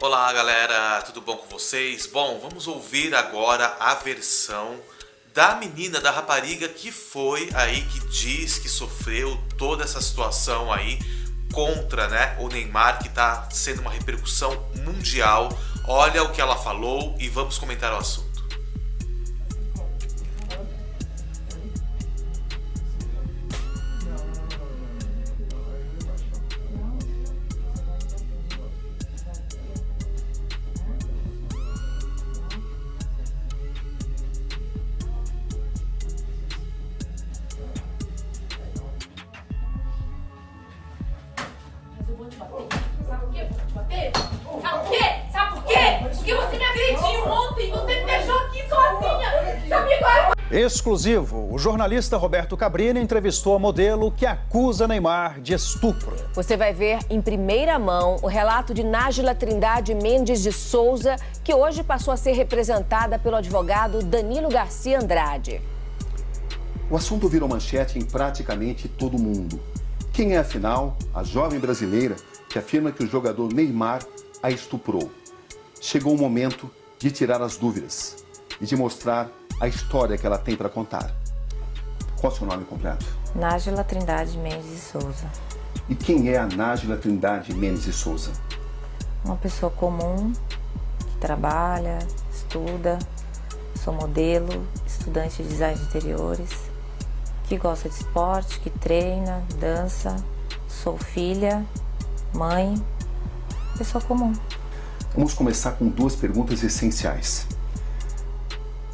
Olá galera, tudo bom com vocês? Bom, vamos ouvir agora a versão da menina, da rapariga que foi aí, que diz que sofreu toda essa situação aí contra, né, o Neymar, que tá sendo uma repercussão mundial. Olha o que ela falou e vamos comentar o assunto. Sabe por quê? Vou te bater? Sabe por quê? Sabe por quê? Porque você me agrediu ontem, você me deixou aqui sozinha. Sabia qual é? Exclusivo, o jornalista Roberto Cabrini entrevistou a modelo que acusa Neymar de estupro. Você vai ver em primeira mão o relato de Nájila Trindade Mendes de Souza, que hoje passou a ser representada pelo advogado Danilo Garcia Andrade. O assunto virou manchete em praticamente todo mundo. Quem é, afinal, a jovem brasileira que afirma que o jogador Neymar a estuprou? Chegou o momento de tirar as dúvidas e de mostrar a história que ela tem para contar. Qual é o seu nome completo? Nájila Trindade Mendes de Souza. E quem é a Nájila Trindade Mendes de Souza? Uma pessoa comum, que trabalha, estuda, sou modelo, estudante de design de interiores, que gosta de esporte, que treina, dança, sou filha, mãe, pessoa comum. Vamos começar com duas perguntas essenciais.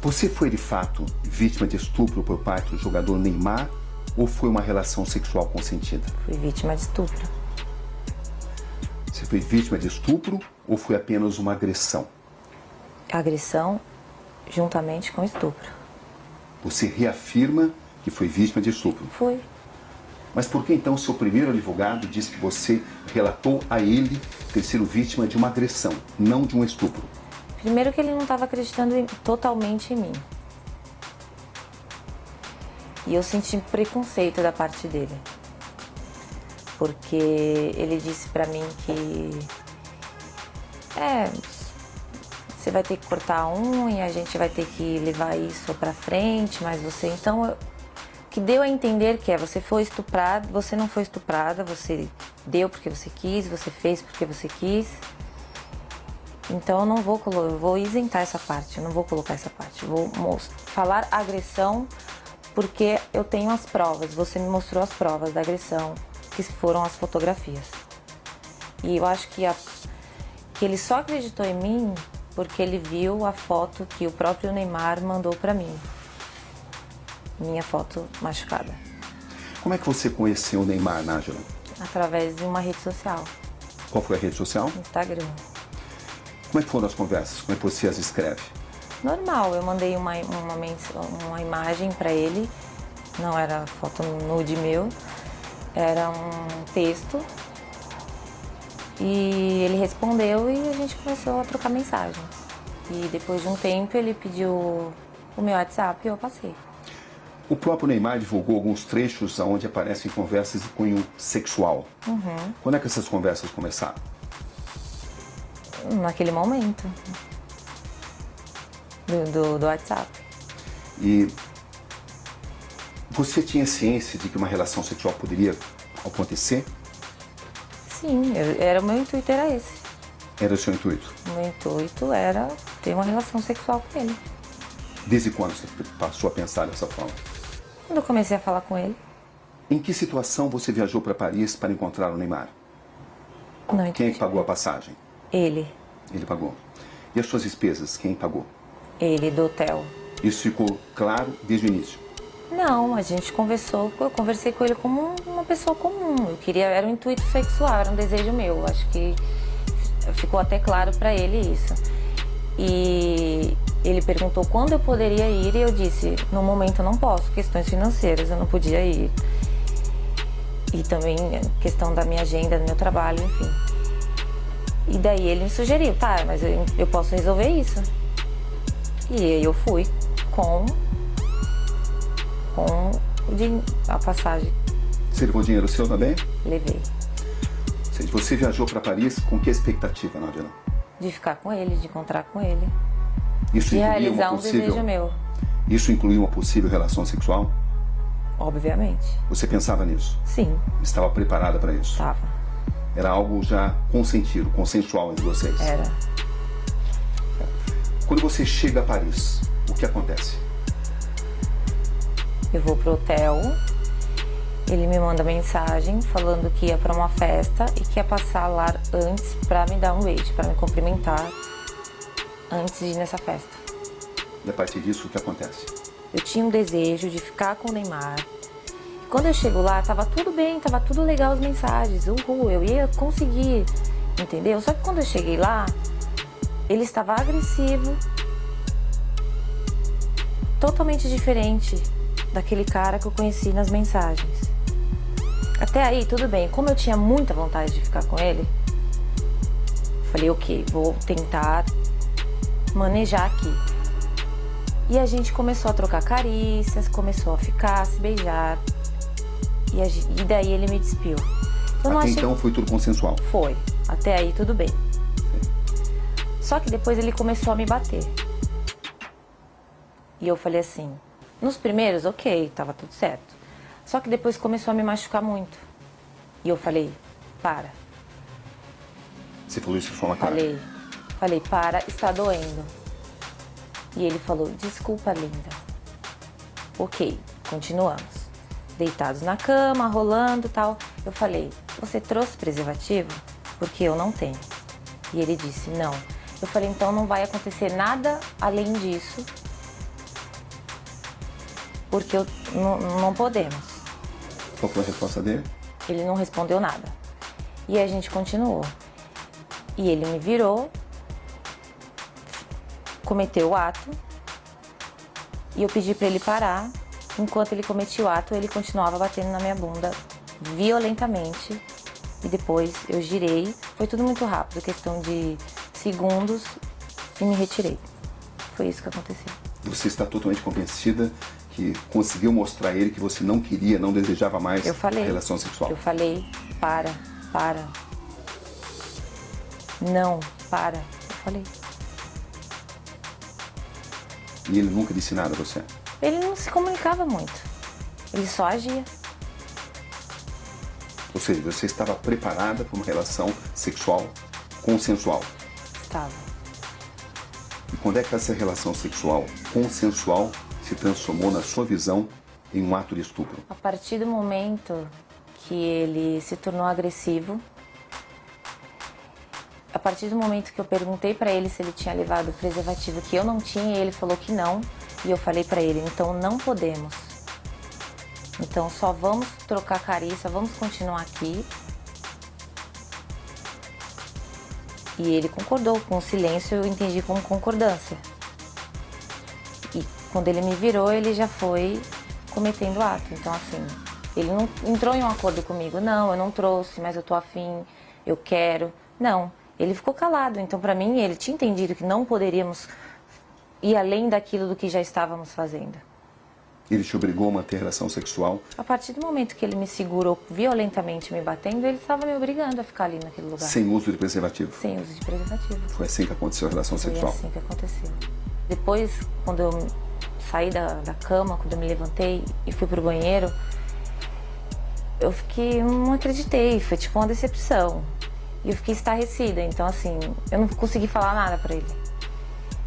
Você foi de fato vítima de estupro por parte do jogador Neymar ou foi uma relação sexual consentida? Fui vítima de estupro. Você foi vítima de estupro ou foi apenas uma agressão? Agressão juntamente com estupro. Você reafirma que foi vítima de estupro? Fui. Mas por que então seu primeiro advogado disse que você relatou a ele ter sido vítima de uma agressão, não de um estupro? Primeiro que ele não estava acreditando totalmente em mim. E eu senti preconceito da parte dele. Porque ele disse pra mim que... você vai ter que cortar a unha, a gente vai ter que levar isso pra frente, mas você... Então, o que deu a entender que você foi estuprada, você não foi estuprada, você deu porque você quis, você fez porque você quis. Então eu vou isentar essa parte, eu não vou colocar essa parte. Eu vou falar agressão porque eu tenho as provas, você me mostrou as provas da agressão, que foram as fotografias. E eu acho que ele só acreditou em mim porque ele viu a foto que o próprio Neymar mandou pra mim. Minha foto machucada. Como é que você conheceu o Neymar, Nájila? Através de uma rede social. Qual foi a rede social? Instagram. Como é que foram as conversas? Como é que você as escreve? Normal, eu mandei uma imagem pra ele, não era foto nude meu, era um texto. E ele respondeu e a gente começou a trocar mensagem. E depois de um tempo ele pediu o meu WhatsApp e eu passei. O próprio Neymar divulgou alguns trechos onde aparecem conversas de cunho sexual. Uhum. Quando é que essas conversas começaram? Naquele momento. Do WhatsApp. E você tinha ciência de que uma relação sexual poderia acontecer? Sim, o meu intuito era esse. Era o seu intuito? O meu intuito era ter uma relação sexual com ele. Desde quando você passou a pensar dessa forma? Quando eu comecei a falar com ele. Em que situação você viajou para Paris para encontrar o Neymar? Não entendi. Quem é que pagou a passagem? Ele. Ele pagou. E as suas despesas, quem pagou? Ele, do hotel. Isso ficou claro desde o início? Não, a gente conversou, eu conversei com ele como uma pessoa comum. Eu queria, era um intuito sexual, era um desejo meu. Acho que ficou até claro pra ele isso. E ele perguntou quando eu poderia ir e eu disse, no momento eu não posso, questões financeiras, eu não podia ir. E também questão da minha agenda, do meu trabalho, enfim. E daí ele me sugeriu, tá, mas eu posso resolver isso. E aí eu fui com a passagem. Você levou dinheiro seu também? Levei. Você viajou para Paris com que expectativa, Nájila? de ficar com ele, de encontrar com ele, Isso de incluía realizar uma um desejo possível, meu, isso incluía uma possível relação sexual? obviamente. Você pensava nisso? Sim, Estava preparada para isso? tava. Era algo já consentido, consensual entre vocês? Era. Quando você chega a Paris, o que acontece? Eu vou pro hotel, ele me manda mensagem falando que ia pra uma festa e que ia passar lá antes pra me dar um beijo, pra me cumprimentar antes de ir nessa festa. E a partir disso, o que acontece? Eu tinha um desejo de ficar com o Neymar. Quando eu chego lá, tava tudo bem, tava tudo legal as mensagens, eu ia conseguir, entendeu? Só que quando eu cheguei lá, ele estava agressivo, totalmente diferente daquele cara que eu conheci nas mensagens. Até aí, tudo bem. Como eu tinha muita vontade de ficar com ele, falei, ok, vou tentar manejar aqui. E a gente começou a trocar carícias, começou a ficar, a se beijar. E daí ele me despiu. Eu não Até achei... então foi tudo consensual? Foi. Até aí tudo bem. Só que depois ele começou a me bater. E eu falei assim, nos primeiros, ok, tava tudo certo. Só que depois começou a me machucar muito. E eu falei, para. Você falou isso de forma clara? Falei, para, está doendo. E ele falou, desculpa, linda. Ok, continuamos. Deitados na cama, rolando e tal. Eu falei, você trouxe preservativo? Porque eu não tenho. E ele disse, não. Eu falei, então não vai acontecer nada além disso. Porque não podemos. Qual foi a resposta dele? Ele não respondeu nada. E a gente continuou. E ele me virou, cometeu o ato, e eu pedi para ele parar. Enquanto ele cometia o ato, ele continuava batendo na minha bunda violentamente. E depois eu girei. Foi tudo muito rápido, questão de segundos, e me retirei. Foi isso que aconteceu. Você está totalmente convencida que conseguiu mostrar a ele que você não queria, não desejava mais a relação sexual? Eu falei, para. Não, para. Eu falei. E ele nunca disse nada a você? Ele não se comunicava muito. Ele só agia. Ou seja, você estava preparada para uma relação sexual consensual? Estava. E quando é que essa relação sexual consensual se transformou, na sua visão, em um ato de estupro? A partir do momento que ele se tornou agressivo, a partir do momento que eu perguntei para ele se ele tinha levado o preservativo, que eu não tinha, ele falou que não, e eu falei para ele, então não podemos. Então só vamos trocar carícia, vamos continuar aqui. E ele concordou com o silêncio, eu entendi como concordância. E quando ele me virou, ele já foi cometendo o ato. Então assim, ele não entrou em um acordo comigo. Não, eu não trouxe, mas eu tô afim, eu quero. Não, ele ficou calado. Então pra mim, ele tinha entendido que não poderíamos ir além daquilo do que já estávamos fazendo. Ele te obrigou a manter relação sexual? A partir do momento que ele me segurou violentamente me batendo, ele estava me obrigando a ficar ali naquele lugar. Sem uso de preservativo? Sem uso de preservativo. Foi assim que aconteceu a relação sexual? Foi assim que aconteceu. Depois, quando eu saí da cama, quando eu me levantei e fui pro banheiro, eu fiquei, não acreditei, foi tipo uma decepção. E eu fiquei estarrecida, então assim, eu não consegui falar nada pra ele.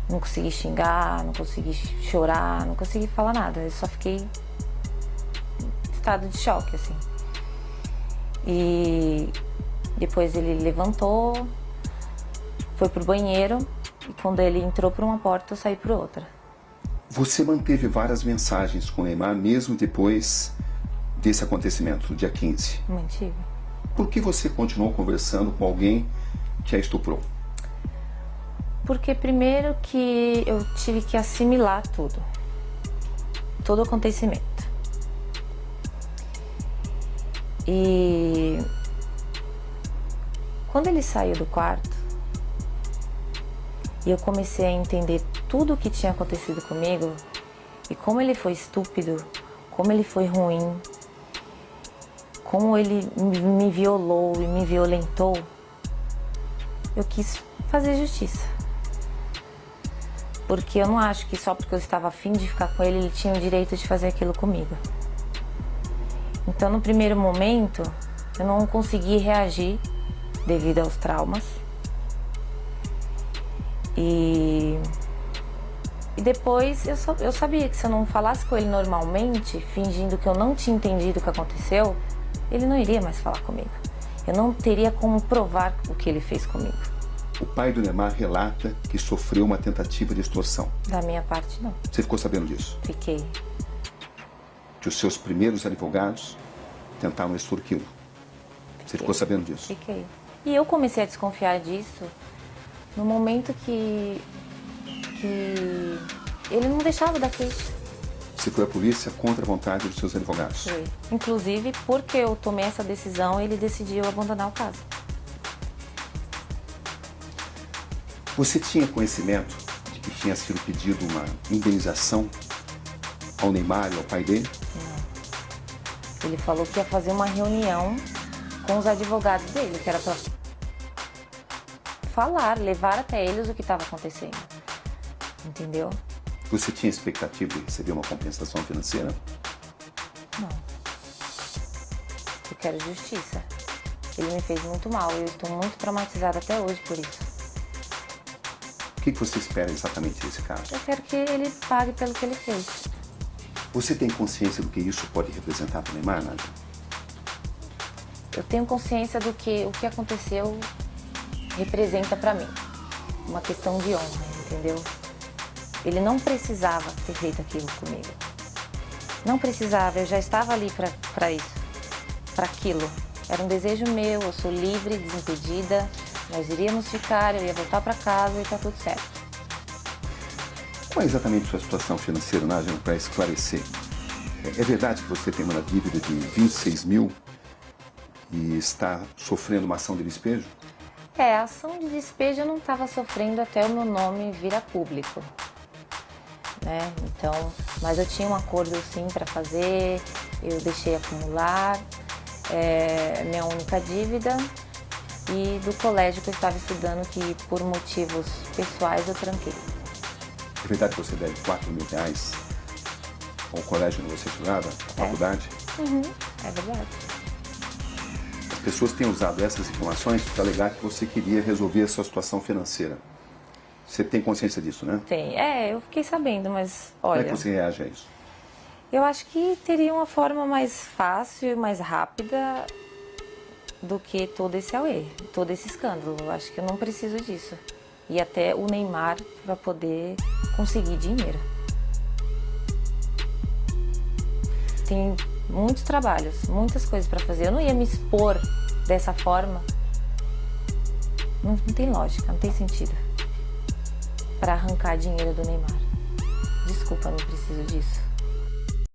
Não consegui xingar, não consegui chorar, não consegui falar nada. Eu só fiquei em estado de choque, assim. E depois ele levantou, foi pro banheiro, e quando ele entrou por uma porta, eu saí por outra. Você manteve várias mensagens com o Neymar, mesmo depois desse acontecimento, do dia 15? Mantive. Por que você continuou conversando com alguém que a estuprou? Porque primeiro que eu tive que assimilar tudo. Todo o acontecimento. E quando ele saiu do quarto e eu comecei a entender tudo o que tinha acontecido comigo e como ele foi estúpido, como ele foi ruim, como ele me violou e me violentou, eu quis fazer justiça. Porque eu não acho que só porque eu estava afim de ficar com ele, ele tinha o direito de fazer aquilo comigo. Então, no primeiro momento, eu não consegui reagir devido aos traumas. E depois eu sabia que se eu não falasse com ele normalmente, fingindo que eu não tinha entendido o que aconteceu, ele não iria mais falar comigo. Eu não teria como provar o que ele fez comigo. O pai do Neymar relata que sofreu uma tentativa de extorsão. Da minha parte, não. Você ficou sabendo disso? Fiquei. Que os seus primeiros advogados tentaram extorquí-lo. Você ficou sabendo disso? Fiquei. E eu comecei a desconfiar disso no momento que ele não deixava da queixa. Você foi à polícia contra a vontade dos seus advogados? Foi. Inclusive, porque eu tomei essa decisão, ele decidiu abandonar o caso. Você tinha conhecimento de que tinha sido pedido uma indenização ao Neymar e ao pai dele? Não. Ele falou que ia fazer uma reunião com os advogados dele, que era para falar, levar até eles o que estava acontecendo. Entendeu? Você tinha expectativa de receber uma compensação financeira? Não. Eu quero justiça. Ele me fez muito mal e eu estou muito traumatizada até hoje por isso. O que você espera exatamente desse caso? Eu quero que ele pague pelo que ele fez. Você tem consciência do que isso pode representar para o Neymar, Nádia? Eu tenho consciência do que o que aconteceu representa para mim. Uma questão de honra, entendeu? Ele não precisava ter feito aquilo comigo. Não precisava, eu já estava ali para isso, para aquilo. Era um desejo meu, eu sou livre, desimpedida, nós iríamos ficar, eu ia voltar para casa e tá tudo certo. Qual é exatamente a sua situação financeira, Nádia, para esclarecer? É verdade que você tem uma dívida de 26 mil e está sofrendo uma ação de despejo? A ação de despejo eu não estava sofrendo até o meu nome vir a público. Né? Então, mas eu tinha um acordo sim para fazer, eu deixei acumular, minha única dívida e do colégio que eu estava estudando que por motivos pessoais eu tranquei. É verdade que você deve 4 mil reais ao colégio onde você estudava, à faculdade? Uhum, é verdade. As pessoas têm usado essas informações para alegar que você queria resolver a sua situação financeira. Você tem consciência disso, né? Tem. Eu fiquei sabendo, mas olha... Como é que você reage a isso? Eu acho que teria uma forma mais fácil e mais rápida do que todo esse auê, todo esse escândalo. Eu acho que eu não preciso disso. E até o Neymar para poder conseguir dinheiro. Tem muitos trabalhos, muitas coisas para fazer. Eu não ia me expor dessa forma. Não tem lógica, não tem sentido. Para arrancar dinheiro do Neymar. Desculpa, não preciso disso.